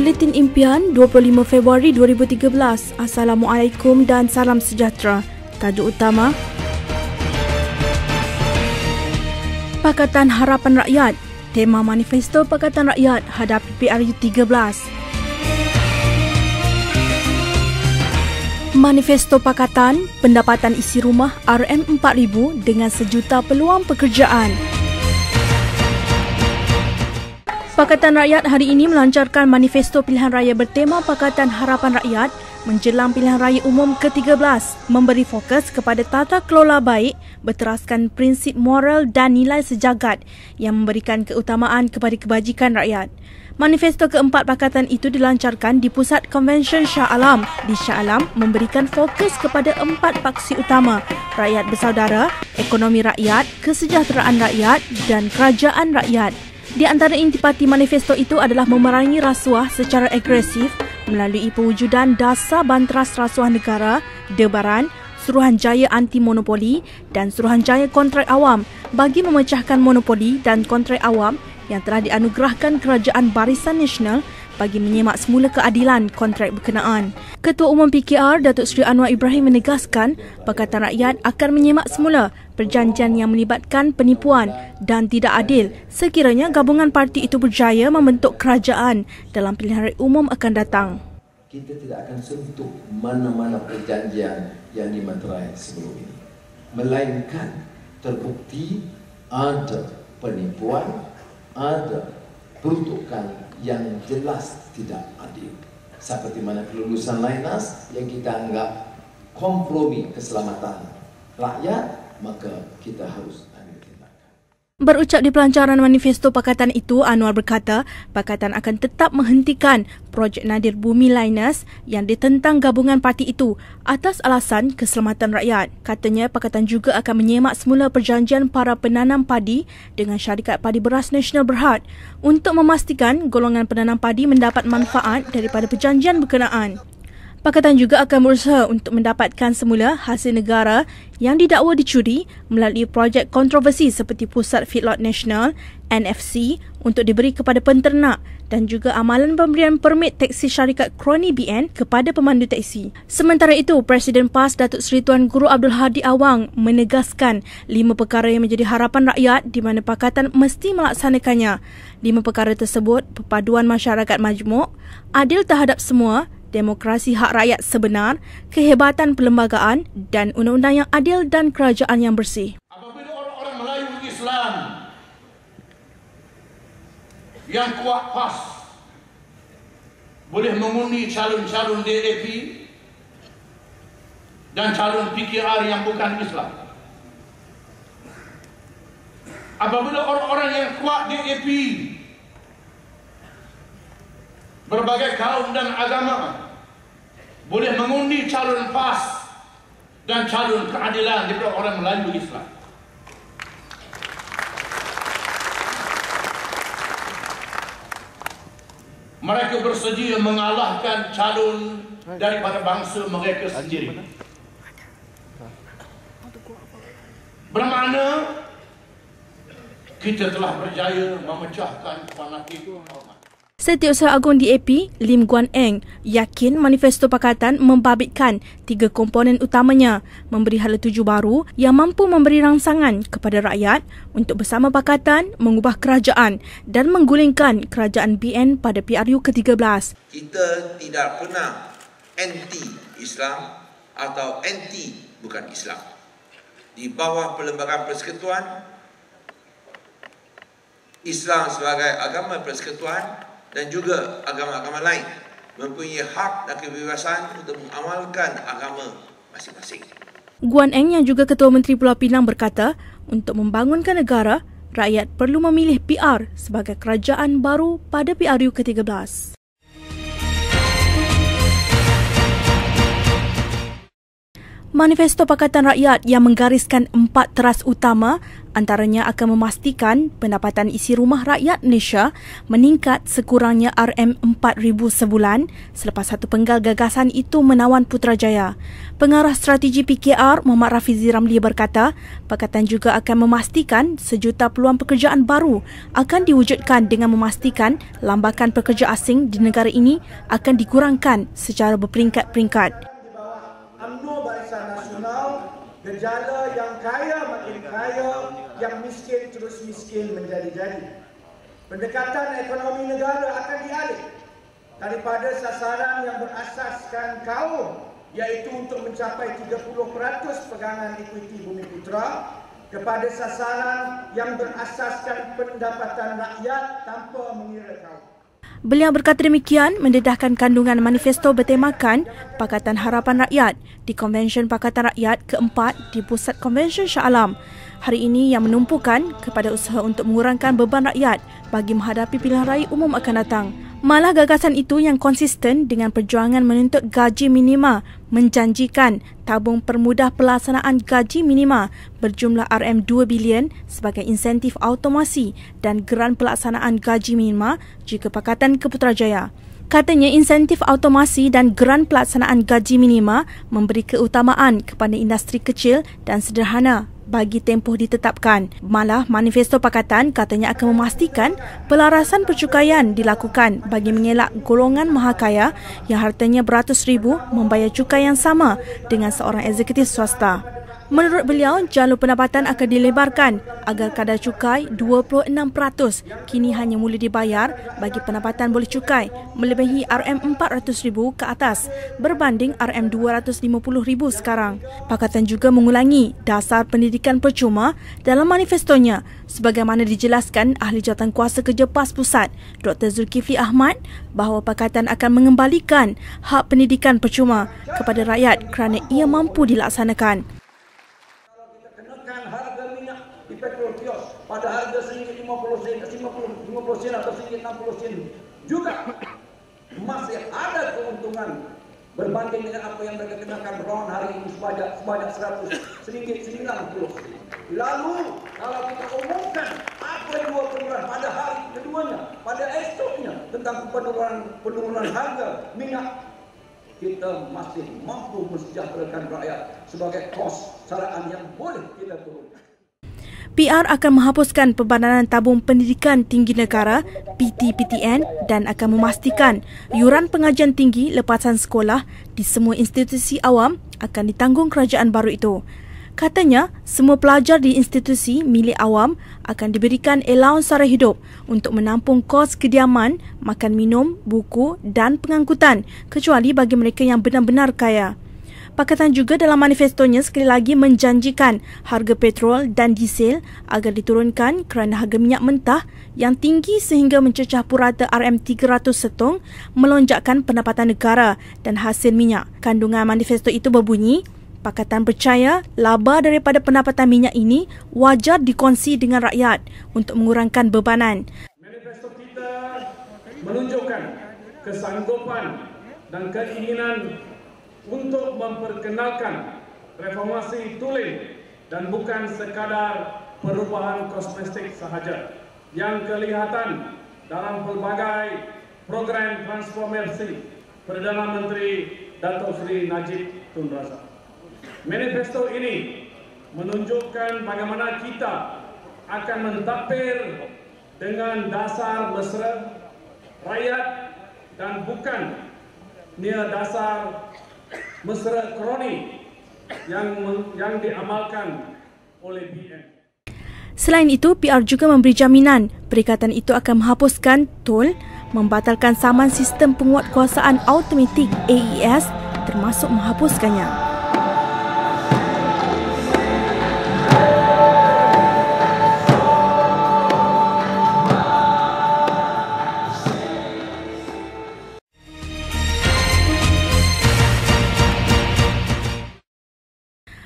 Buletin Impian 25 Februari 2013. Assalamualaikum dan salam sejahtera. Tajuk utama: Pakatan Harapan Rakyat. Tema Manifesto Pakatan Rakyat hadapi PRU 13. Manifesto Pakatan, pendapatan isi rumah RM4,000 dengan sejuta peluang pekerjaan. Pakatan Rakyat hari ini melancarkan manifesto pilihan raya bertema Pakatan Harapan Rakyat menjelang pilihan raya umum ke-13, memberi fokus kepada tata kelola baik, berteraskan prinsip moral dan nilai sejagat yang memberikan keutamaan kepada kebajikan rakyat. Manifesto keempat pakatan itu dilancarkan di Pusat Konvensyen Shah Alam di Shah Alam, memberikan fokus kepada 4 paksi utama: rakyat bersaudara, ekonomi rakyat, kesejahteraan rakyat dan kerajaan rakyat. Di antara intipati manifesto itu adalah memerangi rasuah secara agresif melalui pewujudan Dasar Banteras Rasuah Negara, Debaran, Suruhanjaya Anti Monopoli dan Suruhanjaya Kontrak Awam bagi memecahkan monopoli dan kontrak awam yang telah dianugerahkan Kerajaan Barisan Nasional bagi menyemak semula keadilan kontrak berkenaan. Ketua Umum PKR, Datuk Seri Anwar Ibrahim menegaskan Pakatan Rakyat akan menyemak semula perjanjian yang melibatkan penipuan dan tidak adil sekiranya gabungan parti itu berjaya membentuk kerajaan dalam pilihan raya umum akan datang. Kita tidak akan sentuh mana-mana perjanjian yang dimeterai sebelum ini, melainkan terbukti ada penipuan, ada peruntukan yang jelas tidak adil. Seperti mana kelulusan Lainas yang kita anggap kompromi keselamatan rakyat, maka kita harus ambil tindakan. Berucap di pelancaran manifesto pakatan itu, Anwar berkata pakatan akan tetap menghentikan projek Nadir Bumi Lainas yang ditentang gabungan parti itu atas alasan keselamatan rakyat. Katanya pakatan juga akan menyemak semula perjanjian para penanam padi dengan Syarikat Padi Beras Nasional Berhad untuk memastikan golongan penanam padi mendapat manfaat daripada perjanjian berkenaan. Pakatan juga akan berusaha untuk mendapatkan semula hasil negara yang didakwa dicuri melalui projek kontroversi seperti Pusat Feedlot Nasional NFC untuk diberi kepada penternak dan juga amalan pemberian permit teksi syarikat Kroni BN kepada pemandu teksi. Sementara itu, Presiden PAS Datuk Seri Tuan Guru Abdul Hadi Awang menegaskan 5 perkara yang menjadi harapan rakyat di mana pakatan mesti melaksanakannya. 5 perkara tersebut: perpaduan masyarakat majmuk, adil terhadap semua, demokrasi hak rakyat sebenar, kehebatan perlembagaan dan undang-undang yang adil dan kerajaan yang bersih. Apabila orang-orang Melayu Islam yang kuat PAS boleh mengundi calon-calon DAP dan calon PKR yang bukan Islam, apabila orang-orang yang kuat DAP berbagai kaum dan agama boleh mengundi calon PAS dan calon keadilan daripada orang Melayu Islam, mereka bersedia mengalahkan calon daripada bangsa mereka sendiri. Bermakna kita telah berjaya memecahkan fanatik. Setiausaha Agung DAP, Lim Guan Eng, yakin manifesto pakatan membabitkan 3 komponen utamanya, memberi hala tuju baru yang mampu memberi rangsangan kepada rakyat untuk bersama pakatan mengubah kerajaan dan menggulingkan kerajaan BN pada PRU ke-13. Kita tidak pernah anti-Islam atau anti bukan Islam. Di bawah Perlembagaan Persekutuan, Islam sebagai agama persekutuan dan juga agama-agama lain mempunyai hak dan kebebasan untuk mengamalkan agama masing-masing. Guan Eng yang juga Ketua Menteri Pulau Pinang berkata, untuk membangunkan negara, rakyat perlu memilih PR sebagai kerajaan baru pada PRU ke-13. Manifesto Pakatan Rakyat yang menggariskan 4 teras utama antaranya akan memastikan pendapatan isi rumah rakyat Malaysia meningkat sekurangnya RM4,000 sebulan selepas satu penggal gagasan itu menawan Putrajaya. Pengarah strategi PKR Muhammad Rafizi Ramli berkata, Pakatan juga akan memastikan sejuta peluang pekerjaan baru akan diwujudkan dengan memastikan lambakan pekerja asing di negara ini akan dikurangkan secara berperingkat-peringkat. UMNO Barisan Nasional, gejala yang kaya makin kaya, yang miskin terus miskin menjadi-jadi. Pendekatan ekonomi negara akan dialih daripada sasaran yang berasaskan kaum, iaitu untuk mencapai 30% pegangan ekuiti Bumi Putra, kepada sasaran yang berasaskan pendapatan rakyat tanpa mengira kaum. Beliau berkata demikian mendedahkan kandungan manifesto bertemakan Pakatan Harapan Rakyat di Konvensyen Pakatan Rakyat keempat di Pusat Konvensyen Shah Alam hari ini yang menumpukan kepada usaha untuk mengurangkan beban rakyat bagi menghadapi pilihan raya umum akan datang. Malah gagasan itu yang konsisten dengan perjuangan menuntut gaji minima menjanjikan tabung permudah pelaksanaan gaji minima berjumlah RM2 bilion sebagai insentif automasi dan geran pelaksanaan gaji minima jika Pakatan ke Putrajaya. Katanya insentif automasi dan geran pelaksanaan gaji minima memberi keutamaan kepada industri kecil dan sederhana bagi tempoh ditetapkan. Malah manifesto Pakatan katanya akan memastikan pelarasan percukaian dilakukan bagi mengelak golongan mahakaya yang hartanya beratus ribu membayar cukai yang sama dengan seorang eksekutif swasta. Menurut beliau, jalur pendapatan akan dilebarkan agar kadar cukai 26% kini hanya mula dibayar bagi pendapatan boleh cukai melebihi RM400,000 ke atas berbanding RM250,000 sekarang. Pakatan juga mengulangi dasar pendidikan percuma dalam manifestonya sebagaimana dijelaskan Ahli Jawatankuasa Kerja PAS Pusat Dr. Zulkifli Ahmad bahawa Pakatan akan mengembalikan hak pendidikan percuma kepada rakyat kerana ia mampu dilaksanakan. Harga minyak di petrol kios pada harga RM1.50 atau RM1.60 juga masih ada keuntungan berbanding dengan apa yang mereka kenakan berawan hari ini sebanyak RM100.90. Lalu kalau kita umumkan apa dua penurunan pada hari keduanya, pada esoknya tentang penurunan harga minyak, kita masih mampu mensejahterakan rakyat sebagai kos saraan yang boleh kita turunkan. PR akan menghapuskan Perbadanan Tabung Pendidikan Tinggi Negara (PT-PTN) dan akan memastikan yuran pengajian tinggi lepasan sekolah di semua institusi awam akan ditanggung kerajaan baru itu. Katanya, semua pelajar di institusi milik awam akan diberikan allowance sara hidup untuk menampung kos kediaman, makan minum, buku dan pengangkutan kecuali bagi mereka yang benar-benar kaya. Pakatan juga dalam manifestonya sekali lagi menjanjikan harga petrol dan diesel agar diturunkan kerana harga minyak mentah yang tinggi sehingga mencecah purata RM300 setong melonjakkan pendapatan negara dan hasil minyak. Kandungan manifesto itu berbunyi, Pakatan percaya laba daripada pendapatan minyak ini wajar dikongsi dengan rakyat untuk mengurangkan bebanan. Manifesto kita menunjukkan kesanggupan dan keinginan untuk memperkenalkan reformasi tulen dan bukan sekadar perubahan kosmetik sahaja yang kelihatan dalam pelbagai program transformasi Perdana Menteri Datuk Seri Najib Tun Razak. Manifesto ini menunjukkan bagaimana kita akan mentadbir dengan dasar mesra rakyat dan bukan nia dasar mesra kroni yang diamalkan oleh BN. Selain itu, PR juga memberi jaminan perikatan itu akan menghapuskan tol, membatalkan saman sistem penguatkuasaan automatik AES termasuk menghapuskannya.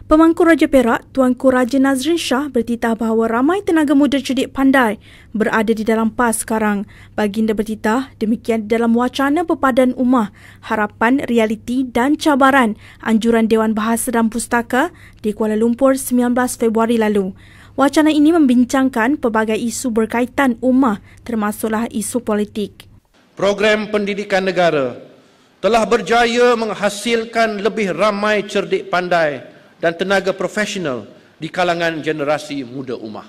Pemangku Raja Perak, Tuanku Raja Nazrin Shah bertitah bahawa ramai tenaga muda cerdik pandai berada di dalam PAS sekarang. Baginda bertitah demikian dalam wacana berpadan ummah, harapan, realiti dan cabaran anjuran Dewan Bahasa dan Pustaka di Kuala Lumpur 19 Februari lalu. Wacana ini membincangkan pelbagai isu berkaitan ummah termasuklah isu politik. Program pendidikan negara telah berjaya menghasilkan lebih ramai cerdik pandai dan tenaga profesional di kalangan generasi muda ummah.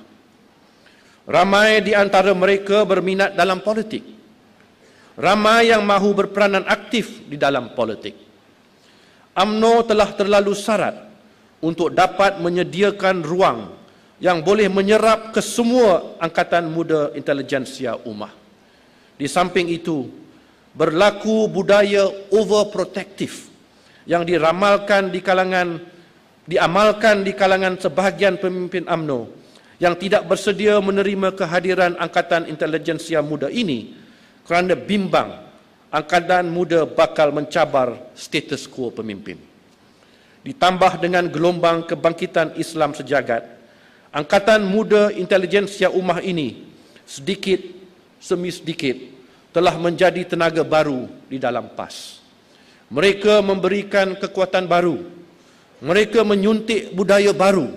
Ramai di antara mereka berminat dalam politik. Ramai yang mahu berperanan aktif di dalam politik. UMNO telah terlalu syarat untuk dapat menyediakan ruang yang boleh menyerap ke semua angkatan muda intelijensia ummah. Di samping itu, berlaku budaya overprotective yang diamalkan di kalangan sebahagian pemimpin UMNO yang tidak bersedia menerima kehadiran angkatan intelijensia muda ini kerana bimbang angkatan muda bakal mencabar status quo pemimpin. Ditambah dengan gelombang kebangkitan Islam sejagat, angkatan muda intelijensia ummah ini sedikit demi sedikit telah menjadi tenaga baru di dalam PAS. Mereka memberikan kekuatan baru. Mereka menyuntik budaya baru.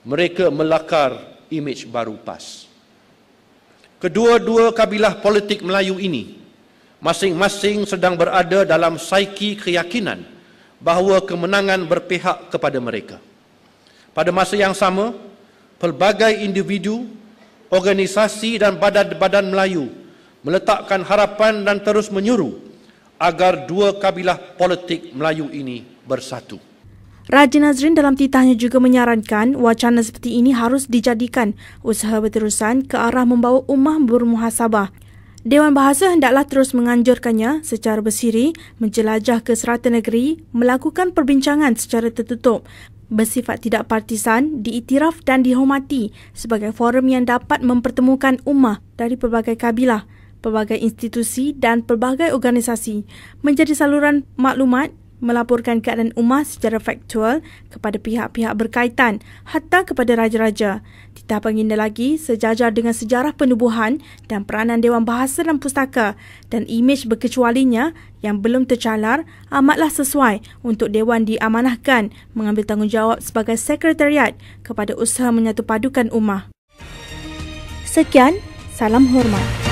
Mereka melakar imej baru PAS. Kedua-dua kabilah politik Melayu ini masing-masing sedang berada dalam saiki keyakinan bahawa kemenangan berpihak kepada mereka. Pada masa yang sama, pelbagai individu, organisasi dan badan-badan Melayu meletakkan harapan dan terus menyuruh agar dua kabilah politik Melayu ini bersatu. Raja Nazrin dalam titahnya juga menyarankan wacana seperti ini harus dijadikan usaha berterusan ke arah membawa ummah bermuhasabah. Dewan Bahasa hendaklah terus menganjurkannya secara bersiri menjelajah ke serata negeri, melakukan perbincangan secara tertutup, bersifat tidak partisan, diiktiraf dan dihormati sebagai forum yang dapat mempertemukan ummah dari pelbagai kabilah, pelbagai institusi dan pelbagai organisasi, menjadi saluran maklumat, melaporkan keadaan ummah secara faktual kepada pihak-pihak berkaitan, hatta kepada raja-raja. Titah baginda lagi sejajar dengan sejarah penubuhan dan peranan Dewan Bahasa dan Pustaka dan imej berkecualinya yang belum tercalar amatlah sesuai untuk Dewan diamanahkan mengambil tanggungjawab sebagai sekretariat kepada usaha menyatupadukan ummah. Sekian, salam hormat.